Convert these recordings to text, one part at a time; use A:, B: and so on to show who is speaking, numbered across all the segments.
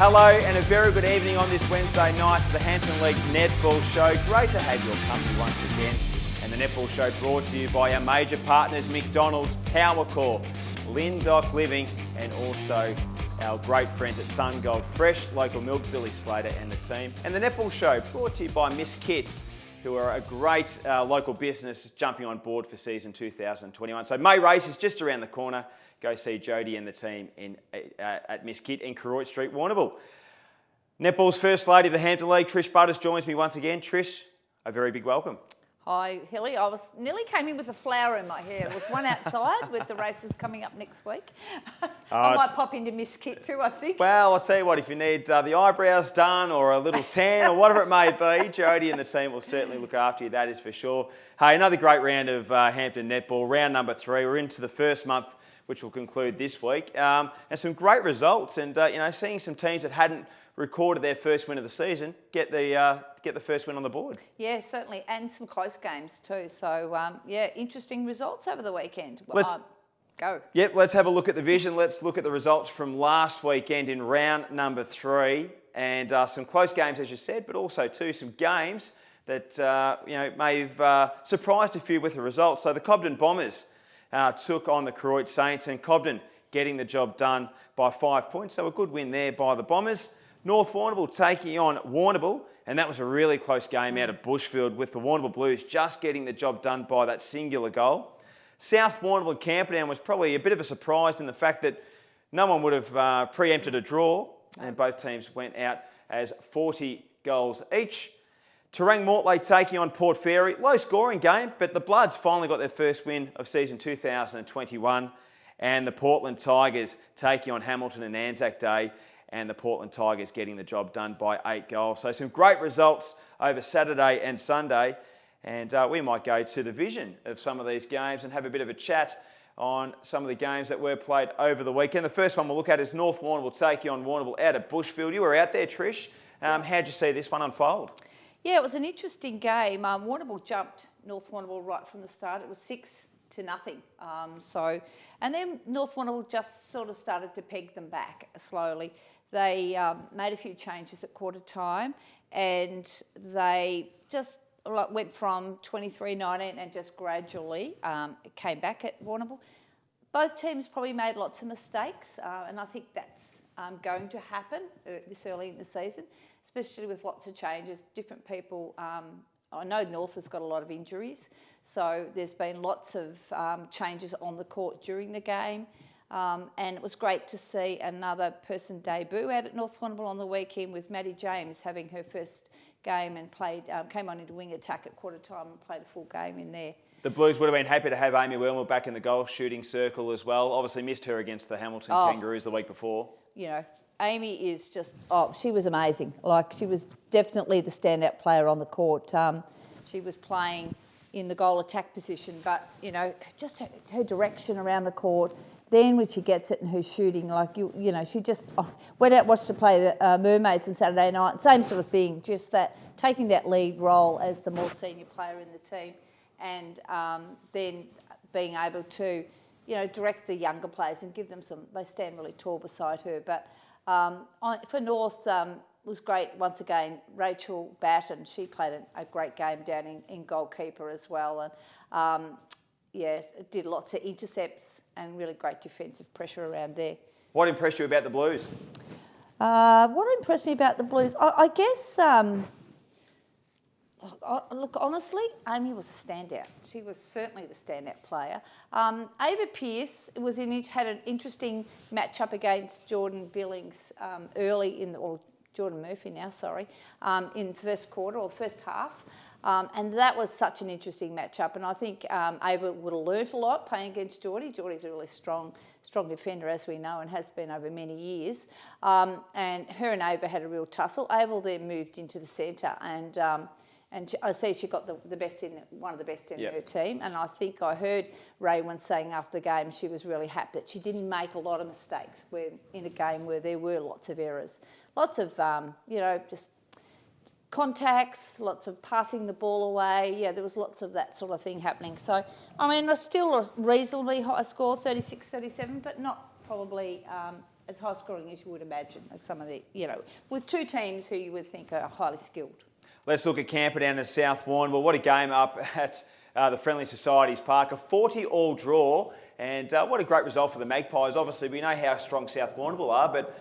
A: Hello and a very good evening on this Wednesday night to the Hampton League Netball Show. Great to have your company once again. And the Netball Show brought to you by our major partners, McDonald's, Powercore, Lindock Living, and also our great friends at SunGold Fresh, local milk, Billy Slater and the team. And the Netball Show brought to you by Miss Kit, who are a great local business jumping on board for season 2021. So May race is just around the corner. Go see Jody and the team at Miss Kit in Koroit Street, Warrnambool. Netball's First Lady of the Hampton League, Trish Butters, joins me once again. Trish, a very big welcome.
B: Hi, Hilly. I nearly came in with a flower in my hair. There was one outside with the races coming up next week. I might pop into Miss Kit too, I think.
A: Well, I'll tell you what, if you need the eyebrows done or a little tan or whatever it may be, Jody and the team will certainly look after you, that is for sure. Hey, another great round of Hampton Netball, round number 3. We're into the first month, which will conclude this week, and some great results. And seeing some teams that hadn't recorded their first win of the season get the first win on the board.
B: Yeah, certainly, and some close games too. So interesting results over the weekend. Go.
A: Yep, let's have a look at the vision. Let's look at the results from last weekend in round number 3, and some close games, as you said, but also too some games that may have surprised a few with the results. So the Cobden Bombers took on the Koroit Saints, and Cobden getting the job done by 5 points. So a good win there by the Bombers. North Warrnambool taking on Warrnambool, and that was a really close game out of Bushfield with the Warrnambool Blues just getting the job done by that singular goal. South Warrnambool and Camperdown was probably a bit of a surprise in the fact that no one would have preempted a draw, and both teams went out as 40 goals each. Terang Mortlake taking on Port Fairy. Low scoring game, but the Bloods finally got their first win of season 2021. And the Portland Tigers taking on Hamilton and Anzac Day, and the Portland Tigers getting the job done by 8 goals. So some great results over Saturday and Sunday. And we might go to the vision of some of these games and have a bit of a chat on some of the games that were played over the weekend. The first one we'll look at is North Warrnambool taking on Warrnambool out at Bushfield. You were out there, Trish. How'd you see this one unfold?
B: Yeah, it was an interesting game. Warrnambool jumped North Warrnambool right from the start. It was 6-0. And then North Warrnambool just sort of started to peg them back slowly. They made a few changes at quarter time, and they just went from 23-19 and just gradually came back at Warrnambool. Both teams probably made lots of mistakes, and I think that's going to happen this early in the season, especially with lots of changes, different people. I know North has got a lot of injuries, so there's been lots of changes on the court during the game. And it was great to see another person debut out at North Warrnambool on the weekend, with Maddie James having her first game and came on into wing attack at quarter time and played a full game in there. The
A: Blues would have been happy to have Amy Wilmore back in the goal shooting circle as well. Obviously missed her against the Hamilton Kangaroos the week before.
B: Amy is just, she was amazing. She was definitely the standout player on the court. She was playing in the goal attack position, but, just her direction around the court. Then when she gets it and her shooting, she just went out and watched her play the Mermaids on Saturday night. Same sort of thing, just that taking that lead role as the more senior player in the team, and then being able to, direct the younger players and give them they stand really tall beside her. But for North, was great once again. Rachel Batten, she played a great game down in goalkeeper as well, and did lots of intercepts and really great defensive pressure around there.
A: What impressed you about the Blues?
B: What impressed me about the Blues? I guess, look, honestly, Amy was a standout. She was certainly the standout player. Ava Pearce had an interesting matchup against Jordan Billings Jordan Murphy now, in the first quarter or the first half. And that was such an interesting matchup, and I think Ava would have learnt a lot playing against Geordie. Geordie's a really strong defender, as we know, and has been over many years. And her and Ava had a real tussle. Ava then moved into the centre, and I see she got one of the best in her team. And I think I heard Ray once saying after the game she was really happy that she didn't make a lot of mistakes in a game where there were lots of errors, lots of just contacts, lots of passing the ball away. Yeah, there was lots of that sort of thing happening. So, still a reasonably high score, 36-37, but not probably as high scoring as you would imagine, as some of the, with two teams who you would think are highly skilled.
A: Let's look at Camperdown and South Warrnambool. What a game up at the Friendly Societies Park. A 40-all draw, and what a great result for the Magpies. Obviously, we know how strong South Warrnambool are, but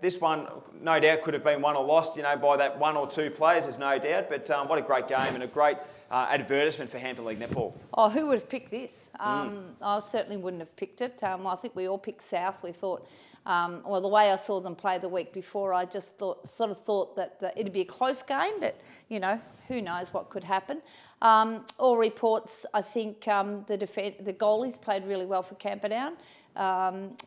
A: this one, no doubt, could have been won or lost, by that one or two players, there's no doubt. But what a great game and a great advertisement for Hampton League Netball.
B: Oh, who would have picked this? I certainly wouldn't have picked it. I think we all picked South. We thought, the way I saw them play the week before, I just thought that it'd be a close game, but, who knows what could happen. All reports, I think the goalies played really well for Camperdown.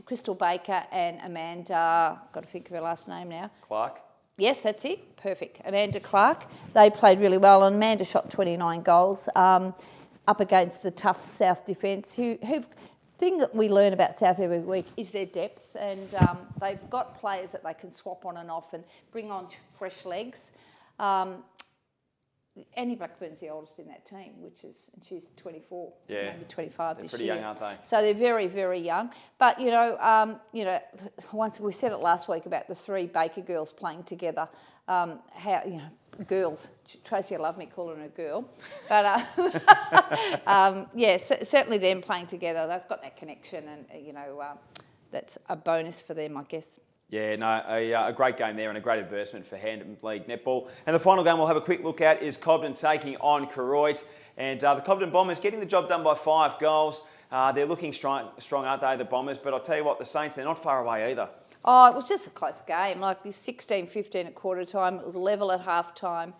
B: Crystal Baker and Amanda, got to think of her last name now.
A: Clark.
B: Yes, that's it. Perfect. Amanda Clark. They played really well, and Amanda shot 29 goals up against the tough South defence. Thing that we learn about South every week is their depth, and they've got players that they can swap on and off and bring on fresh legs. Annie Blackburn's the oldest in that team, and she's 24, maybe 25 this year.
A: Pretty young, aren't they?
B: So they're very, very young. But once we said it last week about the three Baker girls playing together. Girls. Tracy will love me calling her a girl, but certainly them playing together. They've got that connection, and that's a bonus for them, I guess.
A: Yeah, no, a great game there and a great advertisement for Hampton League Netball. And the final game we'll have a quick look at is Cobden taking on Koroit. And the Cobden Bombers getting the job done by 5 goals. They're looking strong, aren't they, the Bombers? But I'll tell you what, the Saints, they're not far away either.
B: Oh, it was just a close game. Like 16-15 at quarter time. It was level at half time.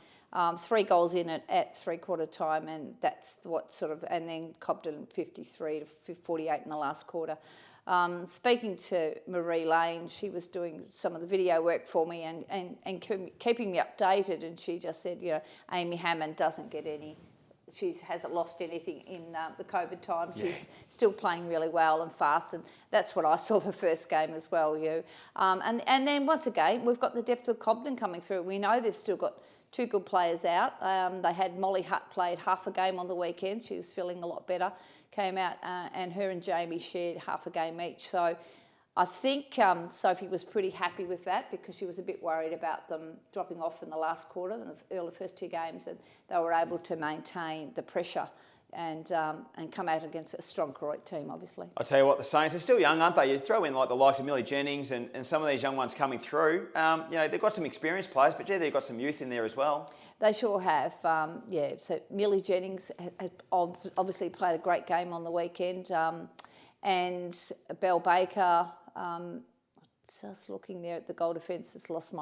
B: 3 goals in it at 3/4 time, and that's what and then Cobden 53 to 48 in the last quarter. Speaking to Marie Lane, she was doing some of the video work for me and keeping me updated, and she just said, Amy Hammond doesn't get any, she hasn't lost anything in the COVID time. She's still playing really well and fast, and that's what I saw the first game as well. And then once again, we've got the depth of Cobden coming through. We know they've still got 2 good players out. They had Molly Hutt played half a game on the weekend. She was feeling a lot better. Came out and her and Jamie shared half a game each. So I think Sophie was pretty happy with that, because she was a bit worried about them dropping off in the last quarter, in the early first 2 games, and they were able to maintain the pressure and come out against a strong Koroit team, obviously. I'll
A: tell you what, the Saints are still young, aren't they? You throw in like the likes of Millie Jennings and some of these young ones coming through. They've got some experienced players, but they've got some youth in there as well.
B: They sure have. So Millie Jennings had obviously played a great game on the weekend, and Belle Baker. Just looking there at the goal defence, has lost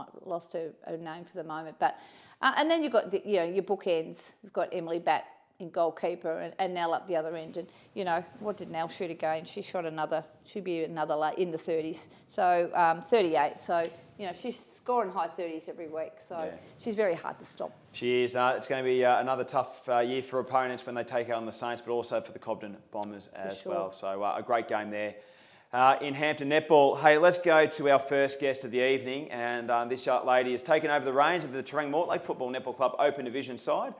B: her name for the moment. But and then you've got your bookends. You've got Emily Batt in goalkeeper, and Nell up the other end. And, what did Nell shoot again? She shot she'd be another in the 30s. So 38. So, she's scoring high 30s every week. So she's very hard to stop. She
A: is. It's going to be another tough year for opponents when they take on the Saints, but also for the Cobden Bombers as well. So a great game there. In Hampton Netball. Hey, let's go to our first guest of the evening. And this young lady has taken over the reins of the Terang Mortlake Football Netball Club Open Division side.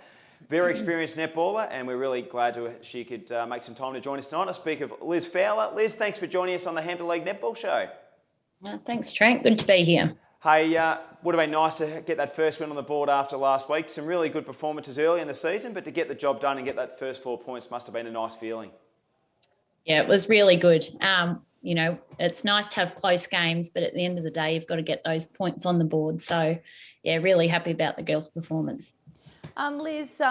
A: Very experienced netballer, and we're really glad she could make some time to join us tonight. I speak of Liz Fowler. Liz, thanks for joining us on the Hampton League Netball Show.
C: Thanks, Trent. Good to be here.
A: Hey, would have been nice to get that first win on the board after last week. Some really good performances early in the season, but to get the job done and get that first 4 points must have been a nice feeling.
C: Yeah, it was really good. It's nice to have close games, but at the end of the day, you've got to get those points on the board. So, yeah, really happy about the girls' performance.
B: Liz,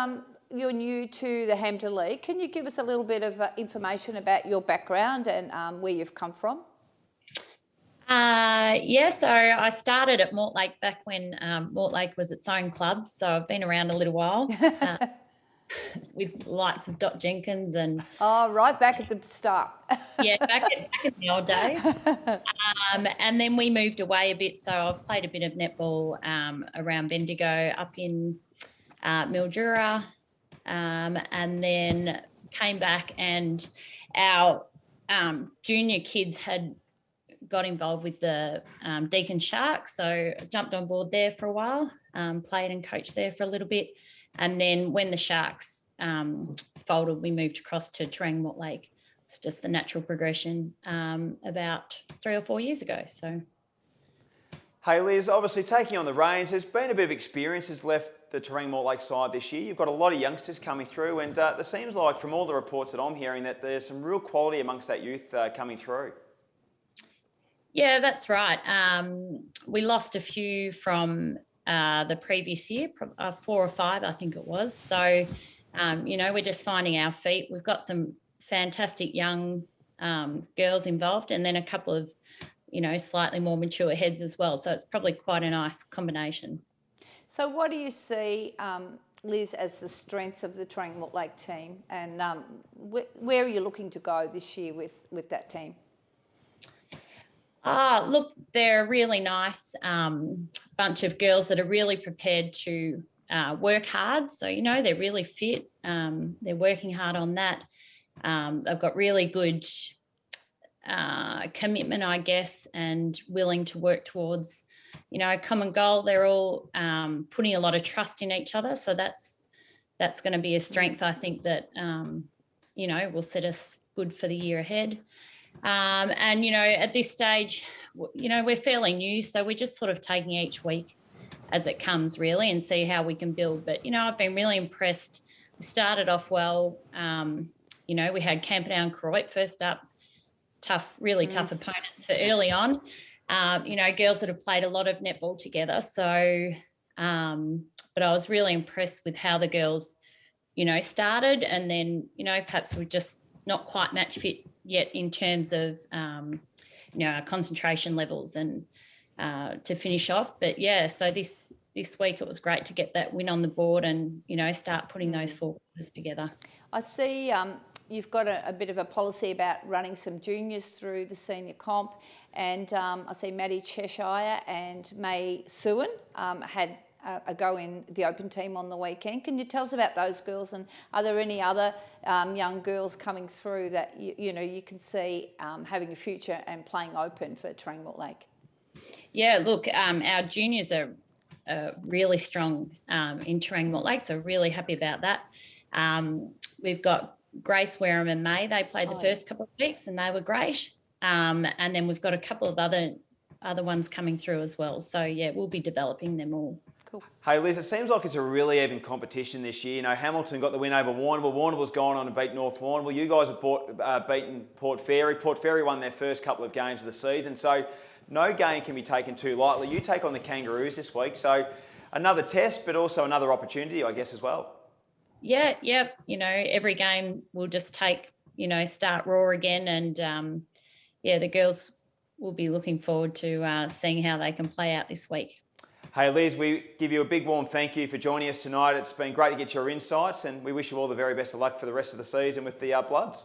B: you're new to the Hampton League. Can you give us a little bit of information about your background and where you've come from?
C: So I started at Mortlake back when Mortlake was its own club. So I've been around a little while with the likes of Dot Jenkins and...
B: Oh, right back at the start.
C: back in the old days. And then we moved away a bit. So I've played a bit of netball around Bendigo, up in Mildura, and then came back, and our junior kids had got involved with the Deakin Sharks, so I jumped on board there for a while, played and coached there for a little bit, and then when the Sharks folded, we moved across to Terang Mortlake it's just the natural progression about 3 or 4 years ago. So.
A: Hey Liz, obviously taking on the reins, there's been a bit of experience has left the Terang Mortlake side this year. You've got a lot of youngsters coming through, and it seems like from all the reports that I'm hearing that there's some real quality amongst that youth coming through.
C: Yeah, that's right. We lost a few from the previous year, 4 or 5, I think it was. So, we're just finding our feet. We've got some fantastic young girls involved, and then a couple of, slightly more mature heads as well. So it's probably quite a nice combination.
B: So what do you see, Liz, as the strengths of the Terang Mortlake team, and where are you looking to go this year with that team?
C: Look, they're a really nice bunch of girls that are really prepared to work hard. So, they're really fit. They're working hard on that. They've got really good commitment, I guess, and willing to work towards, a common goal. They're all putting a lot of trust in each other. So that's going to be a strength, I think, that, will set us good for the year ahead. And, at this stage, we're fairly new, so we're just sort of taking each week as it comes, really, and see how we can build. But, I've been really impressed. We started off well. We had Camperdown Croydon first up, really tough opponents early on. Girls that have played a lot of netball together. So, but I was really impressed with how the girls, started, and then, perhaps we're just not quite match fit yet in terms of, our concentration levels and to finish off. But yeah, so this week it was great to get that win on the board and, start putting those 4 quarters together.
B: I see you've got a bit of a policy about running some juniors through the senior comp, and I see Maddie Cheshire and May Sewan had a go in the open team on the weekend. Can you tell us about those girls, and are there any other young girls coming through that you can see having a future and playing open for Terang Mortlake?
C: Yeah, look, our juniors are really strong in Terang Mortlake, so really happy about that. We've got Grace Wareham and May. They played the first couple of weeks and they were great. And then we've got a couple of other ones coming through as well. So yeah, we'll be developing them all.
B: Cool.
A: Hey Liz, it seems like it's a really even competition this year. Hamilton got the win over Warrnambool. Warrnambool's gone on to beat North Warrnambool. You guys have beaten Port Fairy. Port Fairy won their first couple of games of the season. So no game can be taken too lightly. You take on the Kangaroos this week. So another test, but also another opportunity, I guess, as well.
C: Yeah. Every game we'll just take, start raw again. And the girls will be looking forward to seeing how they can play out this week.
A: Hey Liz, we give you a big warm thank you for joining us tonight. It's been great to get your insights, and we wish you all the very best of luck for the rest of the season with the Bloods.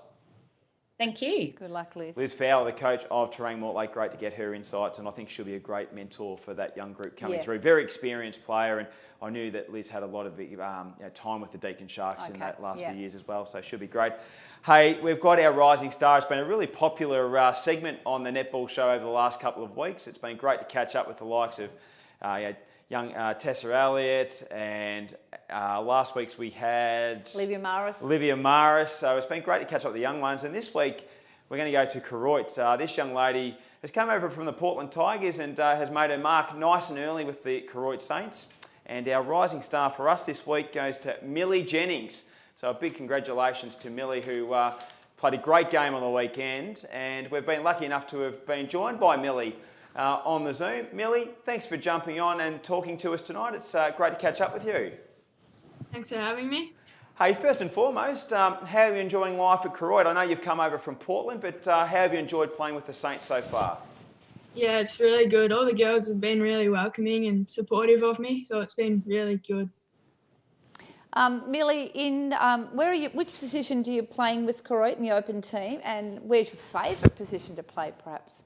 C: Thank you.
B: Good luck, Liz.
A: Liz Fowler, the coach of Terang Mortlake, great to get her insights, and I think she'll be a great mentor for that young group coming through. Very experienced player, and I knew that Liz had a lot of time with the Deakin Sharks in that last few years as well, so she'll be great. Hey, we've got our Rising Star. It's been a really popular segment on the netball show over the last couple of weeks. It's been great to catch up with the likes of young Tessa Elliott, and last week's we had
B: Olivia
A: Maris. So it's been great to catch up with the young ones. And this week we're going to go to Koroit. This young lady has come over from the Portland Tigers and has made her mark nice and early with the Koroit Saints. And our rising star for us this week goes to Millie Jennings. So a big congratulations to Millie, who played a great game on the weekend. And we've been lucky enough to have been joined by Millie on the Zoom. Millie, thanks for jumping on and talking to us tonight. It's great to catch up with you.
D: Thanks for having me.
A: Hey, first and foremost, how are you enjoying life at Koroit? I know you've come over from Portland, but how have you enjoyed playing with the Saints so far?
D: Yeah, it's really good. All the girls have been really welcoming and supportive of me, so it's been really good.
B: Millie, where are you? Which position do you playing with Koroit in the open team, and where's your favourite position to play, perhaps?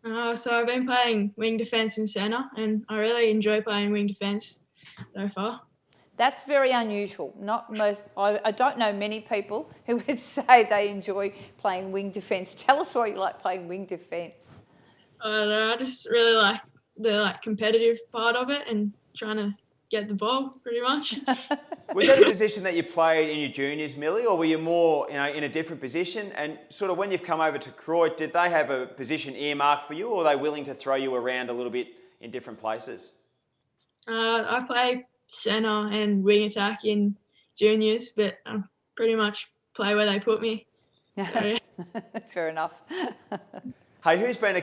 D: So I've been playing wing defence and centre, and I really enjoy playing wing defence so far.
B: That's very unusual. I don't know many people who would say they enjoy playing wing defence. Tell us why you like playing wing defence.
D: I just really like the competitive part of it and trying to get the ball pretty much.
A: Was that a position that you played in your juniors, Millie, or were you more, in a different position? And sort of when you've come over to Croydon, did they have a position earmarked for you, or are they willing to throw you around a little bit in different places?
D: I play centre and wing attack in juniors, but I pretty much play where they put me. So, yeah.
B: Fair enough.
A: Hey, who's been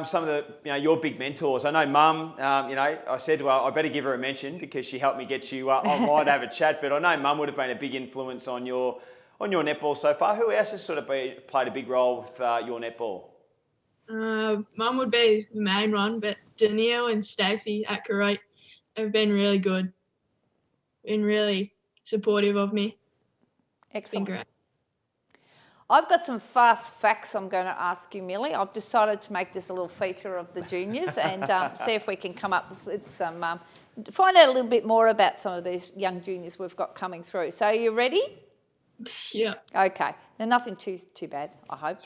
A: some of the your big mentors? I know Mum. I said, well, I better give her a mention because she helped me get you online to have a chat. But I know Mum would have been a big influence on your netball so far. Who else has sort of played a big role with your netball?
D: Mum would be the main one, but Danielle and Stacey at Kuwait have been really good, been really supportive of me.
B: Excellent.
D: Been great.
B: I've got some fast facts I'm going to ask you, Millie. I've decided to make this a little feature of the juniors and see if we can come up with some, find out a little bit more about some of these young juniors we've got coming through. So are you ready?
D: Yeah.
B: Okay. Now, nothing too bad, I hope.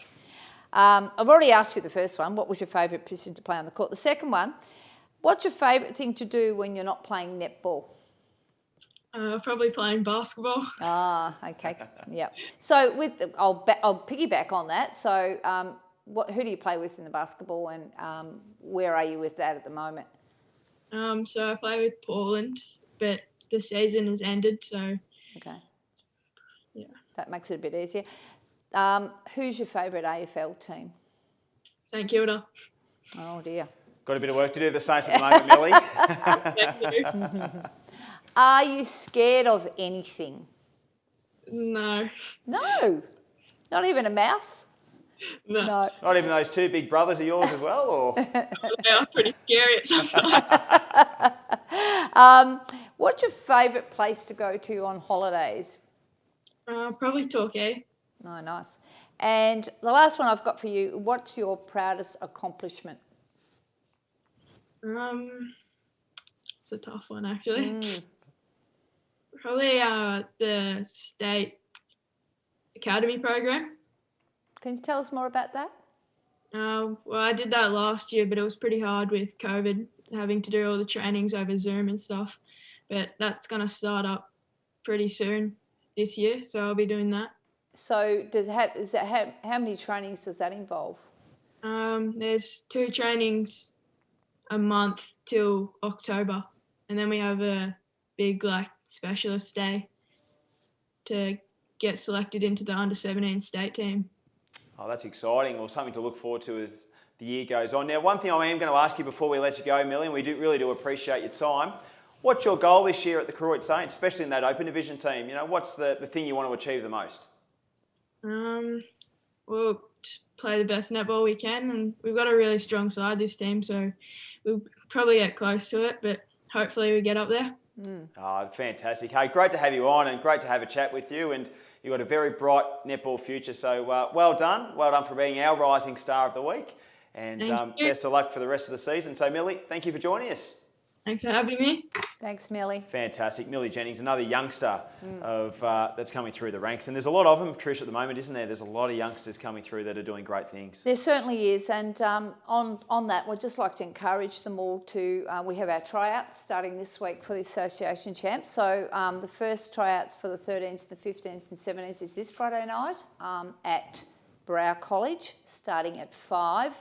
B: I've already asked you the first one. What was your favourite position to play on the court? The second one, what's your favourite thing to do when you're not playing netball?
D: Probably playing basketball.
B: Ah, okay, yeah. So I'll piggyback on that. So, who do you play with in the basketball, and where are you with that at the moment?
D: So I play with Portland, but the season has ended. So,
B: okay,
D: yeah,
B: that makes it a bit easier. Who's your favourite AFL team?
D: St Kilda.
B: Oh dear.
A: Got a bit of work to do the Saints at the moment, Millie.
B: Are you scared of anything?
D: No.
B: No, not even a mouse.
D: No.
A: Not even those two big brothers of yours as well, or?
D: They are pretty scary at sometimes.
B: What's your favourite place to go to on holidays?
D: Probably Torquay.
B: Oh, nice. And the last one I've got for you, what's your proudest accomplishment?
D: It's a tough one, actually. Probably the state academy program.
B: Can you tell us more about that?
D: Well, I did that last year, but it was pretty hard with COVID, having to do all the trainings over Zoom and stuff. But that's going to start up pretty soon this year, so I'll be doing that.
B: So how many trainings does that involve?
D: There's 2 trainings a month till October, and then we have a big specialist day to get selected into the under-17 state team.
A: Oh, that's exciting. Well, something to look forward to as the year goes on. Now, one thing I am going to ask you before we let you go, Millie, and we really do appreciate your time. What's your goal this year at the Croydon Saints, especially in that Open Division team? What's the thing you want to achieve the most?
D: We'll just play the best netball we can, and we've got a really strong side, this team, so we'll probably get close to it, but hopefully we get up there.
A: Oh, fantastic. Hey, great to have you on and great to have a chat with you, and you've got a very bright netball future, so well done. Well done for being our Rising Star of the Week, and best of luck for the rest of the season. So, Millie, thank you for joining us.
D: Thanks for having me.
B: Thanks, Millie.
A: Fantastic. Millie Jennings, another youngster that's coming through the ranks. And there's a lot of them, Trish, at the moment, isn't there? There's a lot of youngsters coming through that are doing great things.
B: There certainly is. And on that, we'd just like to encourage them all to, we have our tryouts starting this week for the Association Champs. So the first tryouts for the 13s, the 15s and 17s is this Friday night at Brow College, starting at 5.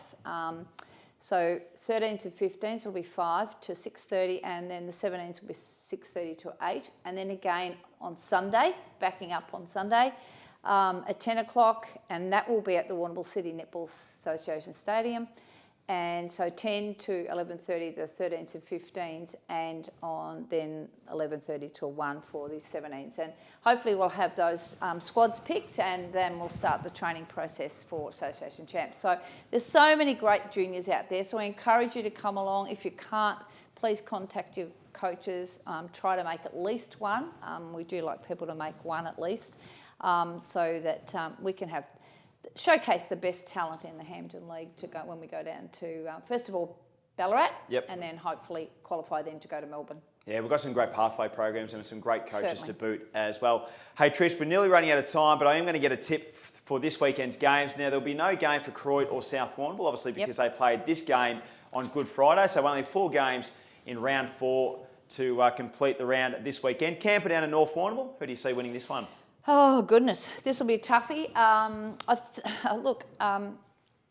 B: So 13s and 15s will be 5 to 6:30, and then the 17s will be 6:30 to 8. And then again on Sunday, backing up on Sunday at 10 o'clock, and that will be at the Warrnambool City Netball Association Stadium. And so 10 to 11:30 the 13s and 15s, and on then 11:30 to 1 for the 17s. And hopefully we'll have those squads picked, and then we'll start the training process for Association Champs. So there's so many great juniors out there, so I encourage you to come along. If you can't, please contact your coaches. Try to make at least one. We do like people to make one at least, so that we can showcase the best talent in the Hampden League to go when we go down to first of all Ballarat, and then hopefully qualify then to go to Melbourne. Yeah, we've got some great pathway programs and some great coaches to boot as well. Hey Trish, we're nearly running out of time, but I am going to get a tip for this weekend's games. Now there'll be no game for Croydon or South Warrnambool, obviously because they played this game on Good Friday, so only 4 games in round 4
A: to complete the round this weekend. Camperdown and North Warrnambool. Who do you see winning this one?
B: Oh, goodness. This will be a toughie. Look,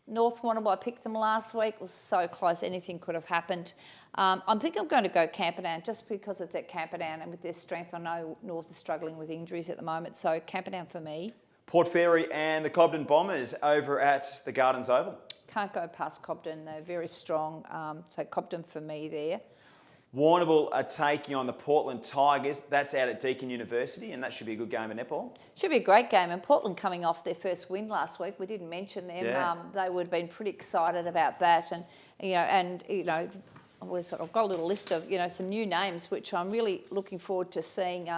B: North Warrnambool, I picked them last week. It was so close. Anything could have happened. I think I'm going to go Camperdown just because it's at Camperdown and with their strength. I know North is struggling with injuries at the moment. So Camperdown for me.
A: Port Fairy and the Cobden Bombers over at the Gardens Oval.
B: Can't go past Cobden. They're very strong. So Cobden for me there.
A: Warrnambool are taking on the Portland Tigers. That's out at Deakin University, and that should be a good game of netball. Should
B: be a great game. And Portland coming off their first win last week. We didn't mention them.
A: Yeah.
B: They would have been pretty excited about that. And I've got a little list of some new names which I'm really looking forward to seeing.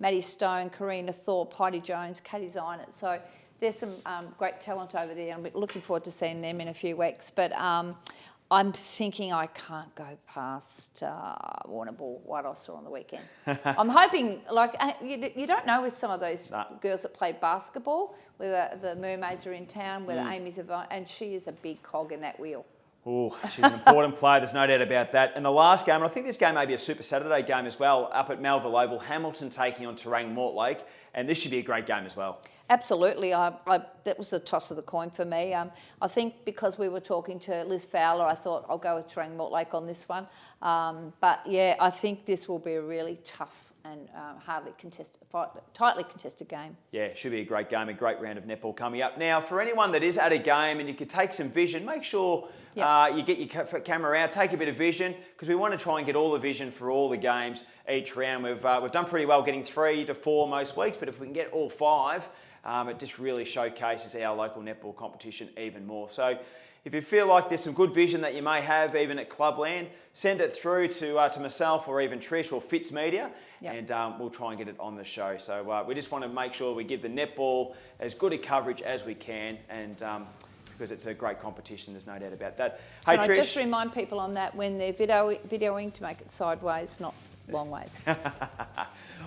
B: Maddie Stone, Karina Thorpe, Heidi Jones, Katie Zinert. So there's some great talent over there. I'm looking forward to seeing them in a few weeks. But I'm thinking I can't go past Warrnambool, what I saw on the weekend. I'm hoping, you don't know with some of those girls that play basketball, whether the Mermaids are in town, whether Amy's and she is a big cog in that wheel.
A: Oh, she's an important player, there's no doubt about that. And the last game, and I think this game may be a Super Saturday game as well, up at Melville Oval, Hamilton taking on Terang Mortlake, and this should be a great game as well.
B: Absolutely, that was the toss of the coin for me. I think because we were talking to Liz Fowler, I thought I'll go with Terang Mortlake on this one. But yeah, I think this will be a really tough and tightly contested game.
A: Yeah, should be a great game, a great round of netball coming up. Now, for anyone that is at a game and you could take some vision, make sure you get your camera out, take a bit of vision, because we want to try and get all the vision for all the games each round. We've done pretty well getting 3 to 4 most weeks, but if we can get all 5, it just really showcases our local netball competition even more. So if you feel like there's some good vision that you may have even at Clubland, send it through to myself or even Trish or Fitz Media, and we'll try and get it on the show. So we just want to make sure we give the netball as good a coverage as we can, and because it's a great competition, there's no doubt about that. Hey,
B: Can
A: Trish,
B: I just remind people on that when they're videoing to make it sideways, not long ways.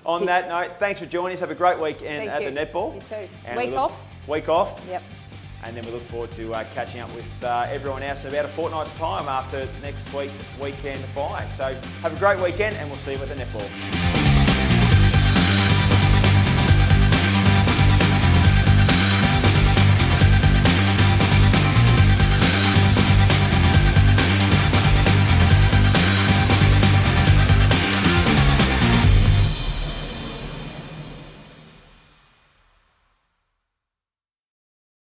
A: On that note, thanks for joining us. Have a great weekend at the netball.
B: You too.
A: And
B: Week off?
A: Week off.
B: Yep.
A: And then we look forward to catching up with everyone else in about a fortnight's time after next week's weekend 5. So have a great weekend, and we'll see you at the netball.